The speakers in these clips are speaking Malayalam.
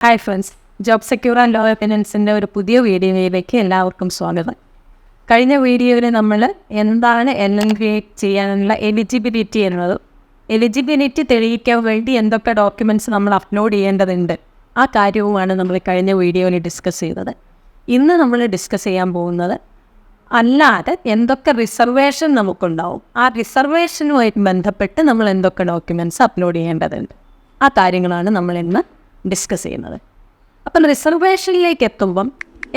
Hi friends, job secure and low ഫിനാൻസിൻ്റെ ഒരു പുതിയ വീഡിയോയിലേക്ക് എല്ലാവർക്കും സ്വാഗതം. കഴിഞ്ഞ വീഡിയോയിൽ നമ്മൾ എന്താണ് LLP ചെയ്യാനുള്ള എലിജിബിലിറ്റി എന്നതും എലിജിബിലിറ്റി തെളിയിക്കാൻ വേണ്ടി എന്തൊക്കെ ഡോക്യുമെൻറ്റ്സ് നമ്മൾ അപ്ലോഡ് ചെയ്യേണ്ടതുണ്ട് ആ കാര്യവുമാണ് നമ്മൾ കഴിഞ്ഞ വീഡിയോയിൽ ഡിസ്കസ് ചെയ്തത്. ഇന്ന് നമ്മൾ ഡിസ്കസ് ചെയ്യാൻ പോകുന്നത് അല്ലാതെ എന്തൊക്കെ റിസർവേഷൻ നമുക്കുണ്ടാവും, ആ റിസർവേഷനുമായിട്ട് ബന്ധപ്പെട്ട് നമ്മൾ എന്തൊക്കെ ഡോക്യുമെൻറ്റ്സ് അപ്ലോഡ് ചെയ്യേണ്ടതുണ്ട് ആ കാര്യങ്ങളാണ് നമ്മൾ ഇന്ന് ഡിസ്കസ് ചെയ്യുന്നത്. അപ്പം റിസർവേഷനിലേക്ക് എത്തുമ്പം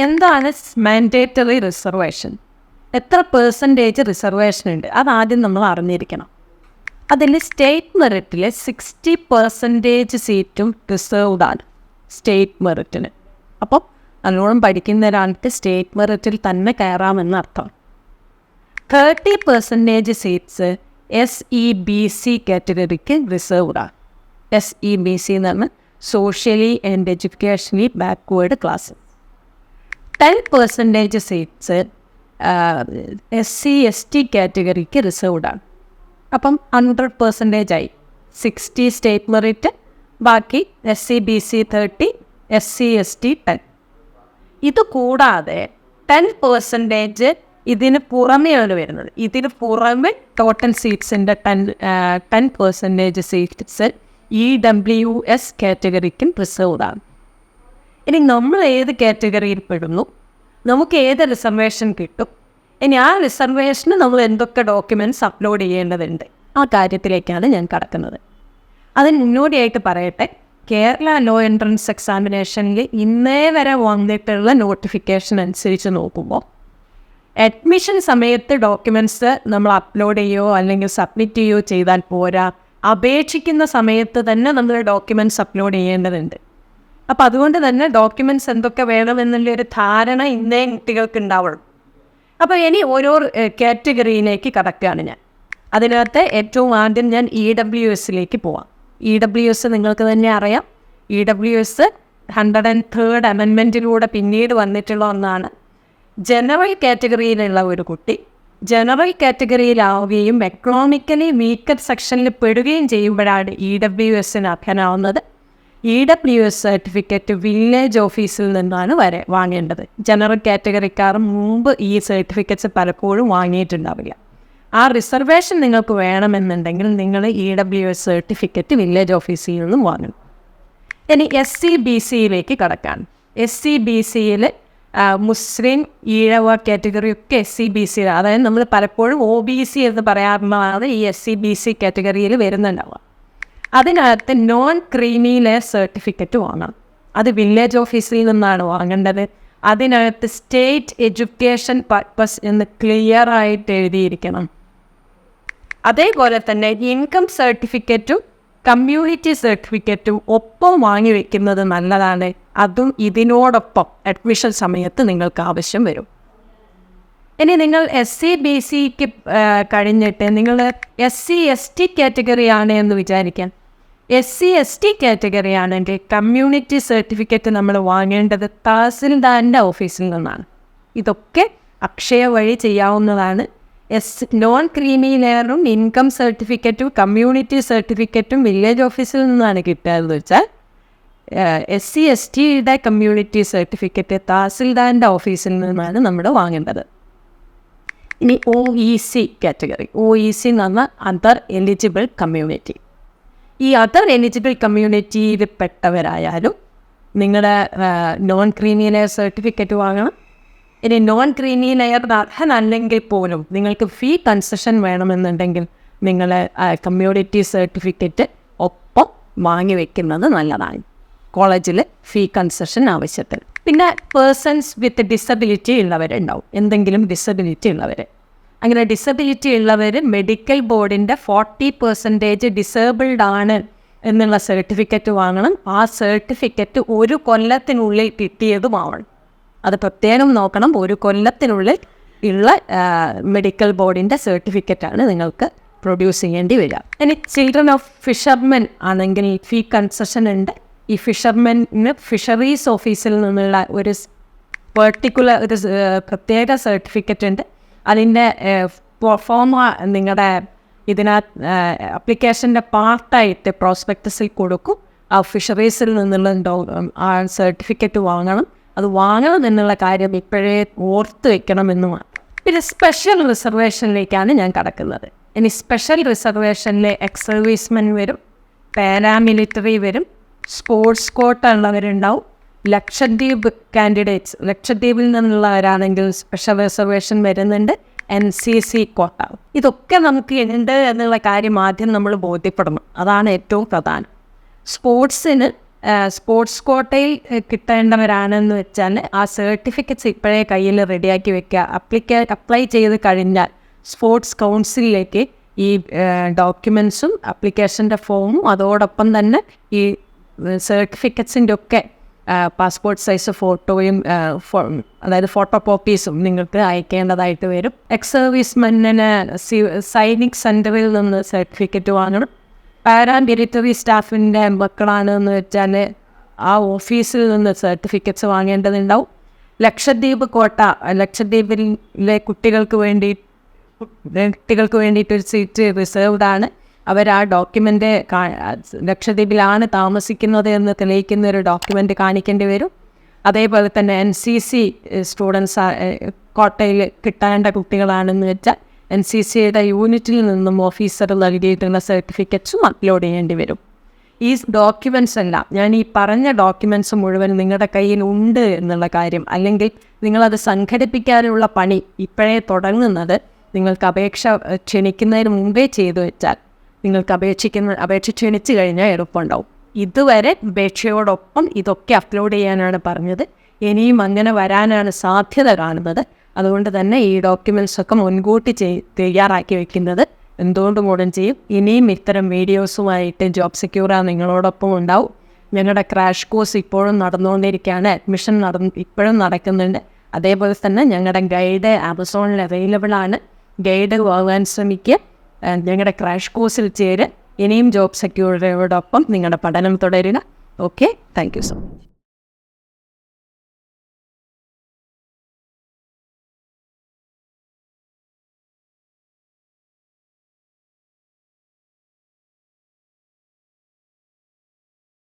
എന്താണ് മാൻഡേറ്ററി റിസർവേഷൻ, എത്ര % റിസർവേഷൻ ഉണ്ട് അതാദ്യം നമ്മൾ അറിഞ്ഞിരിക്കണം. അതിൽ സ്റ്റേറ്റ് മെറിറ്റിൽ 60% സീറ്റും റിസർവ്ഡ് ആണ് സ്റ്റേറ്റ് മെറിറ്റിന്. അപ്പം നല്ലോണം പഠിക്കുന്ന ഒരാൾക്ക് സ്റ്റേറ്റ് മെറിറ്റിൽ തന്നെ കയറാമെന്ന് അർത്ഥം. 30% സീറ്റ്സ് SEBC കാറ്റഗറിക്ക് റിസർവ്ഡ് ആണ്. SEBC എന്ന് പറഞ്ഞാൽ socially and educationally backward class. 10% seats SC/ST കാറ്റഗറിക്ക് റിസർവ്ഡ് ആണ്. അപ്പം 100% ആയി. 60 സ്റ്റേറ്റ് മെറിറ്റ്, ബാക്കി SEBC 30, SC/ST 10. ഇത് കൂടാതെ 10% ഇതിന് പുറമെയാണ് വരുന്നത്. ഇതിന് പുറമെ ടോട്ടൽ സീറ്റ്സിൻ്റെ 10% സീറ്റ്സ് EWS കാറ്റഗറിക്കും റിസർവ്ഡ് ആണ്. ഇനി നമ്മൾ ഏത് കാറ്റഗറിയിൽ പെടുന്നു, നമുക്ക് ഏത് റിസർവേഷൻ കിട്ടും, ഇനി ആ റിസർവേഷന് നമ്മൾ എന്തൊക്കെ ഡോക്യുമെൻറ്റ്സ് അപ്ലോഡ് ചെയ്യേണ്ടതുണ്ട് ആ കാര്യത്തിലേക്കാണ് ഞാൻ കടക്കുന്നത്. അതിന് മുന്നോടിയായിട്ട് പറയട്ടെ, കേരള ലോ എൻട്രൻസ് എക്സാമിനേഷനിൽ ഇന്നേ വരെ വന്നിട്ടുള്ള നോട്ടിഫിക്കേഷൻ അനുസരിച്ച് നോക്കുമ്പോൾ അഡ്മിഷൻ സമയത്ത് ഡോക്യുമെൻറ്റ്സ് നമ്മൾ അപ്ലോഡ് ചെയ്യുകയോ അല്ലെങ്കിൽ സബ്മിറ്റ് ചെയ്യുകയോ ചെയ്താൽ പോരാ, അപേക്ഷിക്കുന്ന സമയത്ത് തന്നെ നമ്മൾ ഡോക്യുമെൻറ്റ്സ് അപ്ലോഡ് ചെയ്യേണ്ടതുണ്ട്. അപ്പോൾ അതുകൊണ്ട് തന്നെ ഡോക്യുമെൻറ്റ്സ് എന്തൊക്കെ വേണമെന്നുള്ളൊരു ധാരണ ഇന്നേ കുട്ടികൾക്ക് ഉണ്ടാവുള്ളൂ. അപ്പോൾ ഇനി ഓരോ കാറ്റഗറിയിലേക്ക് കടക്കുകയാണ് ഞാൻ. അതിനകത്ത് ഏറ്റവും ആദ്യം ഞാൻ EWSലേക്ക് പോവാം. EWS നിങ്ങൾക്ക് തന്നെ അറിയാം. EWS 103rd അമെൻമെൻറ്റിലൂടെ പിന്നീട് വന്നിട്ടുള്ള ഒന്നാണ്. ജനറൽ കാറ്റഗറിയിലുള്ള ഒരു കുട്ടി ജനറൽ കാറ്റഗറിയിലാവുകയും എക്കണോമിക്കലി വീക്കർ സെക്ഷനിൽ പെടുകയും ചെയ്യുമ്പോഴാണ് EWSന് അർഹനാവുന്നത്. EWS സർട്ടിഫിക്കറ്റ് വില്ലേജ് ഓഫീസിൽ നിന്നാണ് വാങ്ങേണ്ടത്. ജനറൽ കാറ്റഗറിക്കാർ മുമ്പ് ഈ സർട്ടിഫിക്കറ്റ്സ് പലപ്പോഴും വാങ്ങിയിട്ടുണ്ടാവില്ല. ആ റിസർവേഷൻ നിങ്ങൾക്ക് വേണമെന്നുണ്ടെങ്കിൽ നിങ്ങൾ EWS സർട്ടിഫിക്കറ്റ് വില്ലേജ് ഓഫീസിൽ നിന്നും വാങ്ങണം. ഇനി SCBCയിലേക്ക് കടക്കാൻ. SCBCയിൽ മുസ്ലിം, ഈഴവ കാറ്റഗറിയൊക്കെ SCBC, അതായത് നമ്മൾ പലപ്പോഴും OBC എന്ന് പറയാറുള്ളതാണ് ഈ SCBC കാറ്റഗറിയിൽ വരുന്നുണ്ടാവുക. അതിനകത്ത് നോൺ ക്രീമി ലെയർ സർട്ടിഫിക്കറ്റ് വാങ്ങണം. അത് വില്ലേജ് ഓഫീസിൽ നിന്നാണ് വാങ്ങേണ്ടത്. അതിനകത്ത് സ്റ്റേറ്റ് എഡ്യൂക്കേഷൻ പർപ്പസ് എന്ന് ക്ലിയർ ആയിട്ട് എഴുതിയിരിക്കണം. അതേപോലെ തന്നെ ഇൻകം സർട്ടിഫിക്കറ്റും കമ്മ്യൂണിറ്റി സർട്ടിഫിക്കറ്റും ഒപ്പം വാങ്ങി വയ്ക്കുന്നത് നല്ലതാണ്. അതും ഇതിനോടൊപ്പം അഡ്മിഷൻ സമയത്ത് നിങ്ങൾക്ക് ആവശ്യം വരും. ഇനി നിങ്ങൾ SCBCക്ക് കഴിഞ്ഞിട്ട് നിങ്ങൾ SC/ST കാറ്റഗറിയാണ് എന്ന് വിചാരിക്കാം. SC/ST കാറ്റഗറി ആണെങ്കിൽ കമ്മ്യൂണിറ്റി സർട്ടിഫിക്കറ്റ് നമ്മൾ വാങ്ങേണ്ടത് തഹസിൽദാറിൻ്റെ ഓഫീസിൽ നിന്നാണ്. ഇതൊക്കെ അക്ഷയ വഴി ചെയ്യാവുന്നതാണ്. നോൺ ക്രീമി ലെയറും ഇൻകം സർട്ടിഫിക്കറ്റും കമ്മ്യൂണിറ്റി സർട്ടിഫിക്കറ്റും വില്ലേജ് ഓഫീസിൽ നിന്നാണ് കിട്ടുകയെന്ന് വെച്ചാൽ SC/STയുടെ കമ്മ്യൂണിറ്റി സർട്ടിഫിക്കറ്റ് തഹസിൽദാറിൻ്റെ ഓഫീസിൽ നിന്നാണ് നമ്മൾ വാങ്ങേണ്ടത്. ഇനി OEC കാറ്റഗറി. OEC എന്ന് പറഞ്ഞാൽ അതർ എലിജിബിൾ കമ്മ്യൂണിറ്റി. ഈ അതർ എലിജിബിൾ കമ്മ്യൂണിറ്റിയിൽ പെട്ടവരായാലും നിങ്ങളുടെ നോൺ ക്രീമി ലെയർ സർട്ടിഫിക്കറ്റ് വാങ്ങണം. ഇനി നോൺ ക്രീമി ലെയർ അർഹനല്ലെങ്കിൽ പോലും നിങ്ങൾക്ക് ഫീ കൺസെഷൻ വേണമെന്നുണ്ടെങ്കിൽ നിങ്ങൾ കമ്മ്യൂണിറ്റി സർട്ടിഫിക്കറ്റ് ഒപ്പം വാങ്ങി വയ്ക്കുന്നത് നല്ലതാണ്. കോളേജിൽ ഫീ കൺസെഷൻ ആവശ്യത്തിൽ. പിന്നെ പേഴ്സൺസ് വിത്ത് ഡിസബിലിറ്റി ഉള്ളവരുണ്ടാവും, എന്തെങ്കിലും ഡിസബിലിറ്റി ഉള്ളവർ. അങ്ങനെ ഡിസബിലിറ്റി ഉള്ളവർ മെഡിക്കൽ ബോർഡിൻ്റെ 40% ഡിസേബിൾഡ് ആണ് എന്നുള്ള സർട്ടിഫിക്കറ്റ് വാങ്ങണം. ആ സർട്ടിഫിക്കറ്റ് 1 കൊല്ലത്തിനുള്ളിൽ കിട്ടിയതുമാവണം. അത് പ്രത്യേകം നോക്കണം. 1 കൊല്ലത്തിനുള്ളിൽ ഉള്ള മെഡിക്കൽ ബോർഡിൻ്റെ സർട്ടിഫിക്കറ്റാണ് നിങ്ങൾക്ക് പ്രൊഡ്യൂസ് ചെയ്യേണ്ടി വരിക. ഇനി ചിൽഡ്രൻ ഓഫ് ഫിഷർമെൻ ആണെങ്കിൽ ഫീ കൺസെഷൻ ഉണ്ട്. ഈ ഫിഷർമെന് ഫിഷറീസ് ഓഫീസിൽ നിന്നുള്ള ഒരു പെർട്ടിക്കുലർ ഒരു പ്രത്യേക സർട്ടിഫിക്കറ്റ് ഉണ്ട്. അതിൻ്റെ ഫോം നിങ്ങളുടെ ഇതിനകത്ത് ആപ്ലിക്കേഷൻ്റെ പാർട്ടായിട്ട് പ്രോസ്പെക്ടസിൽ കൊടുക്കും. ആ ഫിഷറീസിൽ നിന്നുള്ള ആ സർട്ടിഫിക്കറ്റ് വാങ്ങണം. അത് വാങ്ങണം എന്നുള്ള കാര്യം ഇപ്പോഴേ ഓർത്ത് വെക്കണമെന്നുമാണ്. പിന്നെ സ്പെഷ്യൽ റിസർവേഷനിലേക്കാണ് ഞാൻ കടക്കുന്നത്. ഇനി സ്പെഷ്യൽ റിസർവേഷനിലെ എക്സ് സർവീസ്മെൻ വരും, പാരാമിലിറ്ററി വരും, സ്പോർട്സ് കോട്ട ഉള്ളവരുണ്ടാവും, ലക്ഷദ്വീപ് കാൻഡിഡേറ്റ്സ്, ലക്ഷദ്വീപിൽ നിന്നുള്ളവരാണെങ്കിൽ സ്പെഷ്യൽ റിസർവേഷൻ വരുന്നുണ്ട്, NCC കോട്ട. ഇതൊക്കെ നമുക്ക് ഉണ്ട് എന്നുള്ള കാര്യം ആദ്യം നമ്മൾ ബോധ്യപ്പെടണം. അതാണ് ഏറ്റവും പ്രധാനം. സ്പോർട്സ് കോട്ടയിൽ കിട്ടേണ്ടവരാണെന്ന് വെച്ചാൽ ആ സർട്ടിഫിക്കറ്റ്സ് ഇപ്പോഴേ കയ്യിൽ റെഡിയാക്കി വെക്കുക. അപ്ലൈ ചെയ്ത് കഴിഞ്ഞാൽ സ്പോർട്സ് കൗൺസിലിലേക്ക് ഈ ഡോക്യുമെൻസും ആപ്ലിക്കേഷൻ്റെ ഫോമും അതോടൊപ്പം തന്നെ ഈ സർട്ടിഫിക്കറ്റ്സിൻ്റെ ഒക്കെ പാസ്പോർട്ട് സൈസ് ഫോട്ടോയും അതായത് ഫോട്ടോ കോപ്പീസും നിങ്ങൾക്ക് അയക്കേണ്ടതായിട്ട് വരും. എക്സ് സർവീസ്മെന്നിന് സൈനിക് സെൻറ്ററിൽ നിന്ന് സർട്ടിഫിക്കറ്റ് വാങ്ങണം. പാരാമിലിറ്ററി സ്റ്റാഫിൻ്റെ മക്കളാണെന്ന് വെച്ചാൽ ആ ഓഫീസിൽ നിന്ന് സർട്ടിഫിക്കറ്റ്സ് വാങ്ങേണ്ടതുണ്ടാവും. ലക്ഷദ്വീപ് കോട്ട, ലക്ഷദ്വീപിലെ കുട്ടികൾക്ക് വേണ്ടിയിട്ടൊരു സീറ്റ് റിസർവ്ഡ് ആണ്. അവർ ആ ഡോക്യുമെൻ്റ് ലക്ഷദ്വീപിലാണ് താമസിക്കുന്നത് എന്ന് തെളിയിക്കുന്ന ഒരു ഡോക്യുമെൻ്റ് കാണിക്കേണ്ടി വരും. അതേപോലെ തന്നെ NCC സ്റ്റുഡൻസ് കോട്ടയിൽ കിട്ടേണ്ട കുട്ടികളാണെന്ന് വെച്ചാൽ NCCയുടെ യൂണിറ്റിൽ നിന്നും ഓഫീസർ നൽകിയിട്ടുള്ള സർട്ടിഫിക്കറ്റ്സും അപ്ലോഡ് ചെയ്യേണ്ടി വരും. ഈ ഡോക്യുമെൻറ്റ്സ് എല്ലാം, ഞാൻ ഈ പറഞ്ഞ ഡോക്യുമെൻറ്റ്സ് മുഴുവൻ നിങ്ങളുടെ കയ്യിൽ ഉണ്ട് എന്നുള്ള കാര്യം, അല്ലെങ്കിൽ നിങ്ങളത് സംഘടിപ്പിക്കാനുള്ള പണി ഇപ്പോഴേ തുടങ്ങുന്നത് നിങ്ങൾക്ക് അപേക്ഷ ക്ഷണിക്കുന്നതിന് മുമ്പേ ചെയ്തു വെച്ചാൽ നിങ്ങൾക്ക് അപേക്ഷ ക്ഷണിച്ചു കഴിഞ്ഞാൽ എളുപ്പമുണ്ടാവും. ഇതുവരെ അപേക്ഷയോടൊപ്പം ഇതൊക്കെ അപ്ലോഡ് ചെയ്യാനാണ് പറഞ്ഞത്. ഇനിയും അങ്ങനെ വരാനാണ് സാധ്യത കാണുന്നത്. അതുകൊണ്ട് തന്നെ ഈ ഡോക്യുമെൻറ്റ്സൊക്കെ മുൻകൂട്ടി തയ്യാറാക്കി വെക്കുന്നത് എന്തുകൊണ്ടും കൂടെ ചെയ്യും. ഇനിയും ഇത്തരം വീഡിയോസുമായിട്ട് ജോബ് സെക്യൂറാ നിങ്ങളോടൊപ്പം ഉണ്ടാവും. ഞങ്ങളുടെ ക്രാഷ് കോഴ്സ് ഇപ്പോഴും നടന്നുകൊണ്ടിരിക്കുകയാണ്. അഡ്മിഷൻ ഇപ്പോഴും നടക്കുന്നുണ്ട്. അതേപോലെ തന്നെ ഞങ്ങളുടെ ഗൈഡ് ആമസോണിൽ അവൈലബിൾ ആണ്. ഗൈഡ് വാങ്ങാൻ ശ്രമിക്കുക. ഞങ്ങളുടെ ക്രാഷ് കോഴ്സിൽ ചേര്. ഇനിയും ജോബ് സെക്യൂരിറ്റിയോടൊപ്പം നിങ്ങളുടെ പഠനം തുടരുക. Okay, thank you so much.